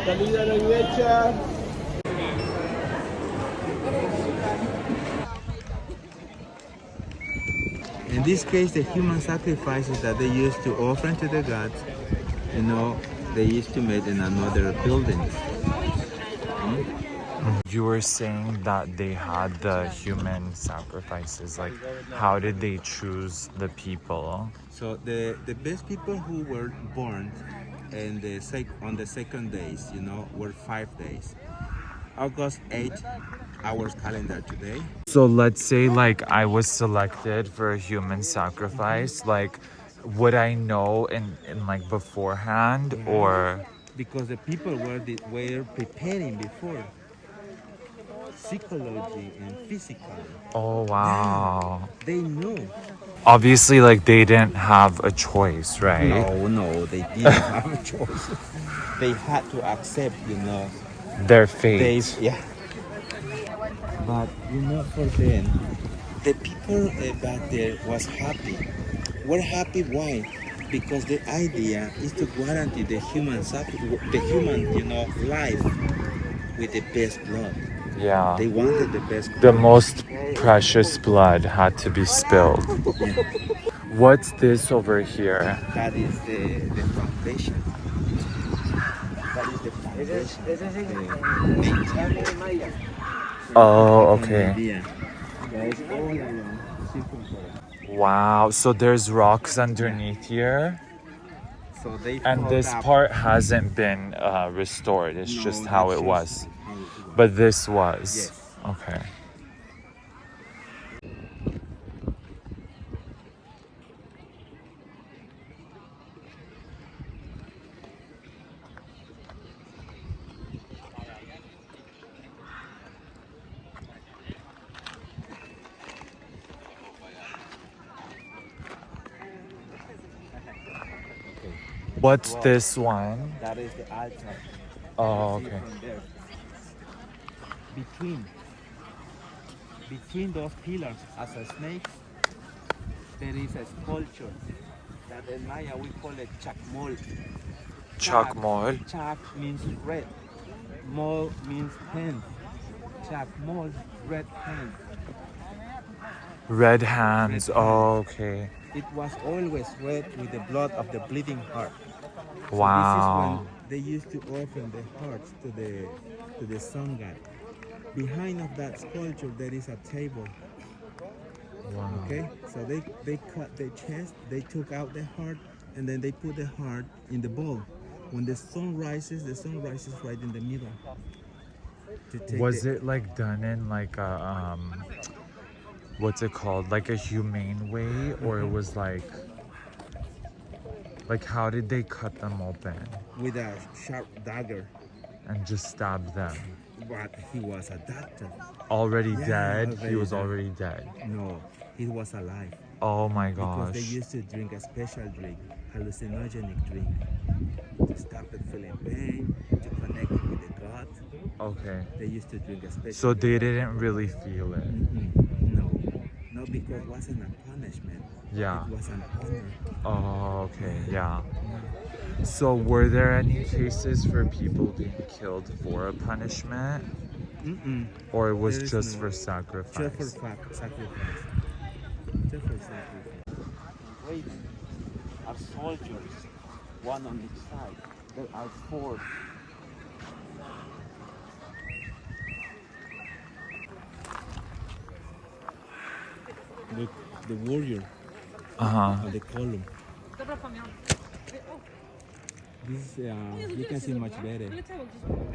In this case, the human sacrifices that they used to offer to the gods, you know, they used to make in another buildings. You were saying that they had the human sacrifices. Like, how did they choose the people? So the best people who were born in on the second days, you know, were 5 days. August 8, our calendar today. So let's say like I was selected for a human sacrifice. Like, would I know in like beforehand or? Because the people were preparing before, psychology and physically. Oh wow. They knew. Obviously, like they didn't have a choice, right? No, they didn't have a choice. They had to accept, you know, Their fate. yeah. But you know, for them, the people back there was happy. We're happy. Why? Because the idea is to guarantee the human, you know, life with the best blood. Yeah. They wanted the best blood. The most precious blood had to be spilled. Yeah. What's this over here? That is the foundation. That is the foundation. Oh, okay. Yeah. That is all around circumference. Wow. So there's rocks underneath here, So they and this up. part hasn't been restored. It's No, just how that's it just was. how it was. But this was. Yes. Okay. What's this one? That is the altar. Oh, See okay. from there. Between those pillars as a snake, there is a sculpture that in Maya we call it chacmol. Chakmol. Chak means red. Mol means hand. Chacmol, red hand. Red hands. Oh, okay. It was always red with the blood of the bleeding heart. So Wow. this is when they used to offer the hearts to the sun god. Behind of that sculpture there is a table. Wow. Okay, so they cut the chest, they took out the heart, and then they put the heart in the bowl. When the sun rises right in the middle. Was it like done in like a what's it called? Like a humane way, or it was like how did they cut them open with a sharp dagger? and just stab them? But he was a doctor. Already Yeah, dead? He already was dead. already dead. No, he was alive. Oh my Because they gosh. used to drink a special drink, hallucinogenic drink, to stop it feeling pain, to connect it with the God. Okay. They used to drink a special So they didn't really feel it. No, because it wasn't a punishment. Yeah. It was an honor. Oh, okay. Yeah. So were there any cases for people being killed for a punishment? Or it was There is just no- for sacrifice? Just for sacrifice. Just for sacrifice. Wait, are soldiers, one on each side. There are 4. Look, the warrior Uh-huh. of the column. This you can see much better.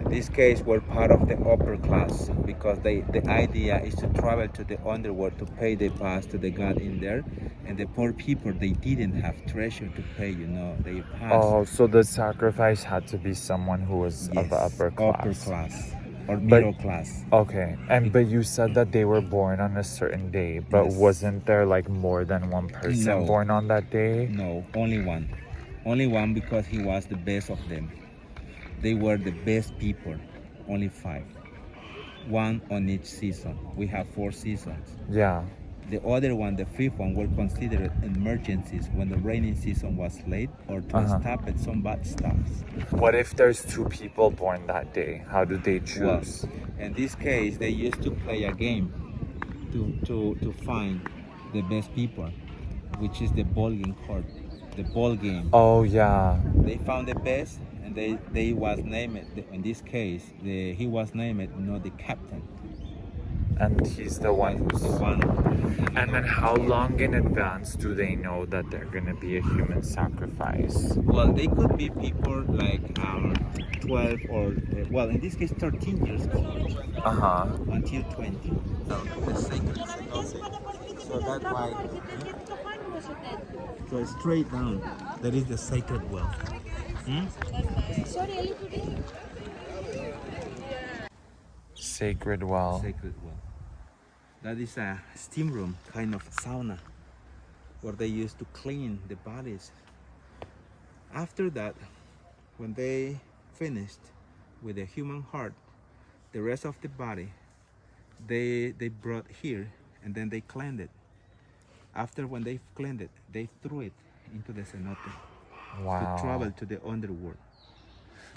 In this case, we're part of the upper class because the idea is to travel to the underworld to pay the pass to the god in there, and the poor people they didn't have treasure to pay, you know, they pass. Oh, so the sacrifice had to be someone who was of the upper class. Upper class or middle class. Okay, but you said that they were born on a certain day, but Yes. wasn't there like more than one person No. born on that day? No, only one. Only one because he was the best of them. They were the best people. Only 5. One on each season. We have 4 seasons. Yeah. The other one, the fifth one, were considered emergencies when the raining season was late or to stop at some bad stuffs. What if there's two people born that day? How do they Well, choose? in this case, they used to play a game to find the best people, which is the ball game court, the ball game. Oh yeah. They found the best, and they was named. In this case, he was named, the captain. And he's the one who's... The one. And then how long in advance do they know that they're gonna be a human sacrifice? Well, they could be people like 12 or, well, in this case, 13 years old. Until 20. So the sacred cenote. So that's why. So straight down, that is the sacred well. Sacred well. Sacred well. That is a steam room, kind of sauna, where they used to clean the bodies. After that, when they finished with the human heart, the rest of the body, they brought here, and then they cleaned it. After when they cleaned it, they threw it into the cenote Wow. to travel to the underworld.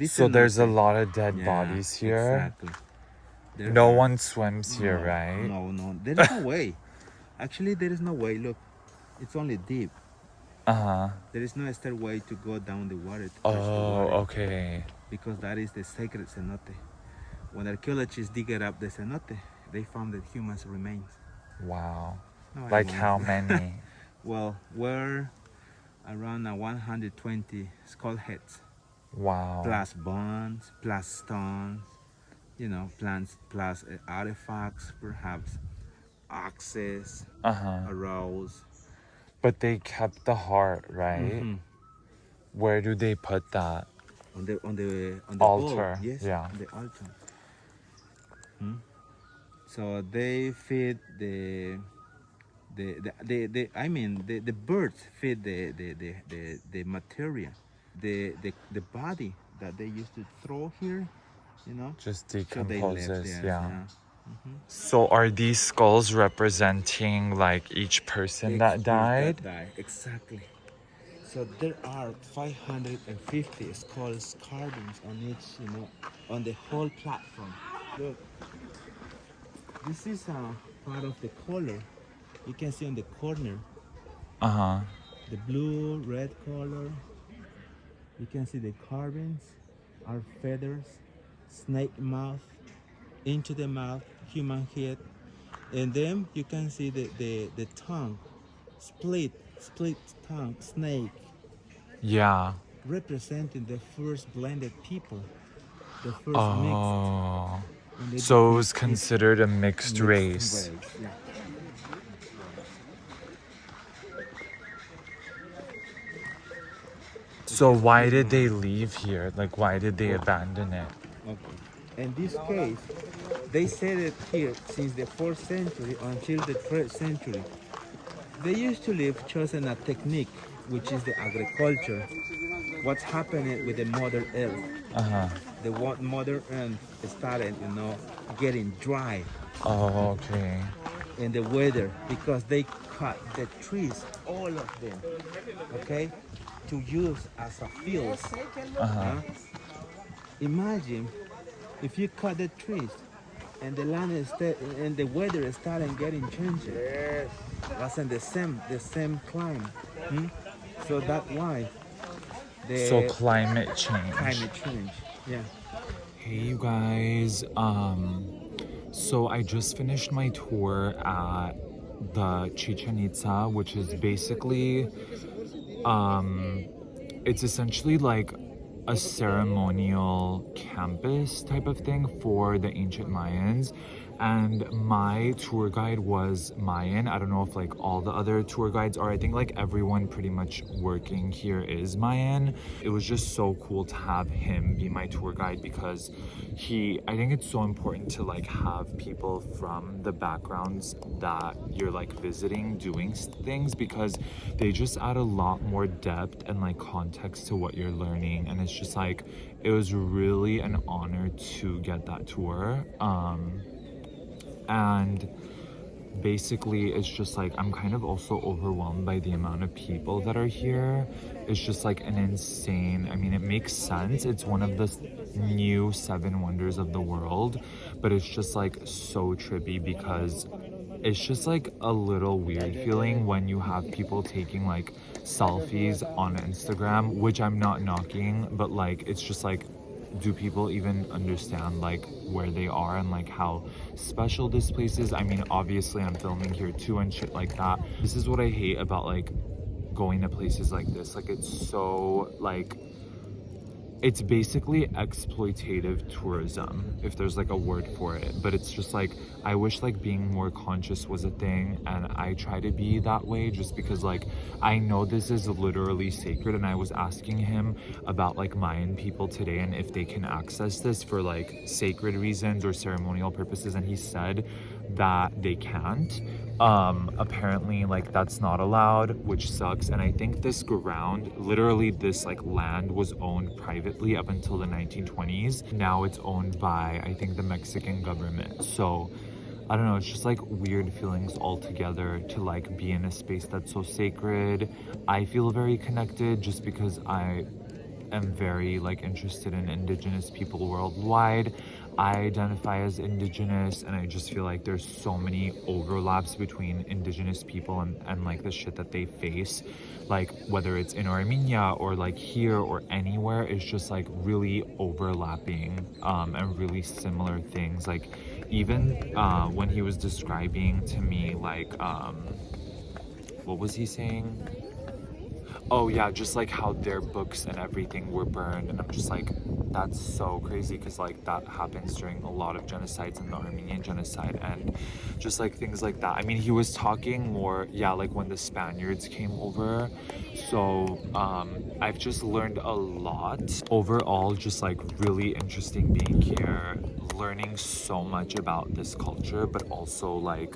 So there's a lot of dead bodies here. Exactly. No one swims here, right? No. There is no way. Actually, there is no way. Look, it's only deep. There is no stairway to go down the water. To touch the water, Okay. because that is the sacred cenote. When archaeologists dig up the cenote, they found that humans remains. Wow. No Like animals. how many? Well, we're around 120 skull heads. Wow. Plus bones, plus stones, plants, plus artifacts, perhaps axes, arrows. But they kept the heart, right? Where do they put that? On the Altar. bowl. Yes, Yeah. on the altar. So they feed the birds feed the material, the body that they used to throw here, Just so they left decomposes, there, yeah. So are these skulls representing like each person that died? Exactly. So there are 550 skulls carvings on each, on the whole platform. Look, this is part of the color. You can see on the corner, the blue, red color. You can see the carvings are feathers, snake mouth, into the mouth, human head, and then you can see the tongue, split tongue, snake. Yeah. Representing the first blended people, the first Oh. mixed. So it was considered a mixed race. Yeah. So why did they leave here? Like why did they abandon it? Okay. In this case, they said it here since the 4th century until the 1st century. They used to live choosing a technique, which is the agriculture. What's happening with the Mother Earth? The Mother Earth started, getting dry. Oh, okay. In the weather, because they cut the trees, all of them, okay, to use as a field. Imagine if you cut the trees and the land and the weather is starting getting changing. Wasn't the same climate. So that's why. So climate change. Climate change. Yeah. Hey you guys, so I just finished my tour at the Chichenitza, which is basically, it's essentially like a ceremonial campus type of thing for the ancient Mayans. And my tour guide was Mayan. I don't know if like all the other tour guides are. I think like everyone pretty much working here is Mayan. It was just so cool to have him be my tour guide because I think it's so important to like have people from the backgrounds that you're like visiting doing things, because they just add a lot more depth and like context to what you're learning. And it's just like, it was really an honor to get that tour. And basically it's just like I'm kind of also overwhelmed by the amount of people that are here. It's just like an insane, I mean, it makes sense, it's one of the new seven wonders of the world, but it's just like so trippy because it's just like a little weird feeling when you have people taking like selfies on Instagram, which I'm not knocking, but like it's just like, do people even understand like where they are and like how special this place is? I mean, obviously I'm filming here too and shit like that. This is what I hate about like going to places like this. Like it's so like, it's basically exploitative tourism, if there's like a word for it. But it's just like, I wish like being more conscious was a thing, and I try to be that way just because like I know this is literally sacred. And I was asking him about like Mayan people today and if they can access this for like sacred reasons or ceremonial purposes, and he said that they can't. Apparently like that's not allowed, which sucks. And I think this ground, literally this like land, was owned privately up until the 1920s. Now it's owned by, I think, the Mexican government. So I don't know, it's just like weird feelings altogether to like be in a space that's so sacred. I feel very connected just because I am very like interested in indigenous people worldwide. I identify as indigenous, and I just feel like there's so many overlaps between indigenous people and like the shit that they face, like whether it's in Armenia or like here or anywhere. It's just like really overlapping and really similar things. Like even when he was describing to me like what was he saying? Oh yeah, just like how their books and everything were burned. And I'm just like, that's so crazy, because like that happens during a lot of genocides, and the Armenian genocide and just like things like that. I mean, he was talking more, yeah, like when the Spaniards came over. So I've just learned a lot overall, just like really interesting being here, learning so much about this culture, but also like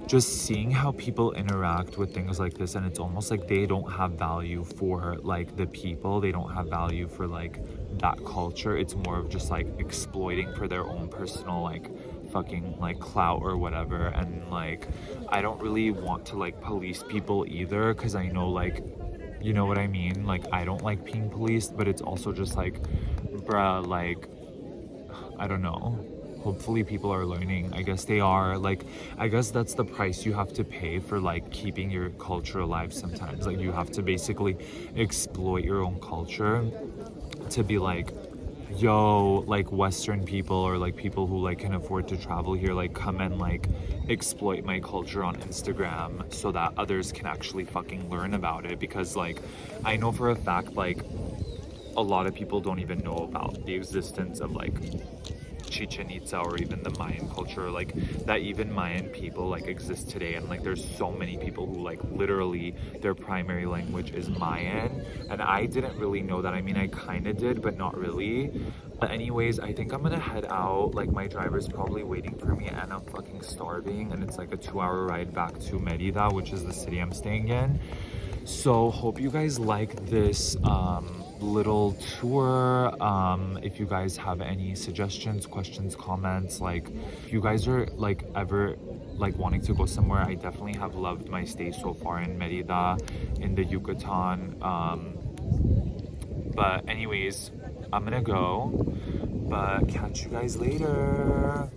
just seeing how people interact with things like this. And it's almost like they don't have value for like the people, they don't have value for like that culture. It's more of just like exploiting for their own personal like fucking like clout or whatever. And like I don't really want to like police people either, because I know like, you know what I mean, like I don't like being policed, but it's also just like, bruh, like I don't know. Hopefully people are learning. I guess they are. Like, I guess that's the price you have to pay for like keeping your culture alive sometimes. Like you have to basically exploit your own culture to be like, yo, like Western people or like people who like can afford to travel here, like come and like exploit my culture on Instagram so that others can actually fucking learn about it. Because like I know for a fact like a lot of people don't even know about the existence of like chichenitza or even the Mayan culture, like that even Mayan people like exist today. And like there's so many people who like literally their primary language is Mayan, and I didn't really know that. I mean, I kind of did, but not really. But anyways, I think I'm gonna head out. Like my driver's probably waiting for me, and I'm fucking starving, and it's like a 2-hour ride back to Merida, which is the city I'm staying in. So hope you guys like this little tour. If you guys have any suggestions, questions, comments, like if you guys are like ever like wanting to go somewhere, I definitely have loved my stay so far in Merida, in the Yucatan. But anyways, I'm gonna go, but catch you guys later.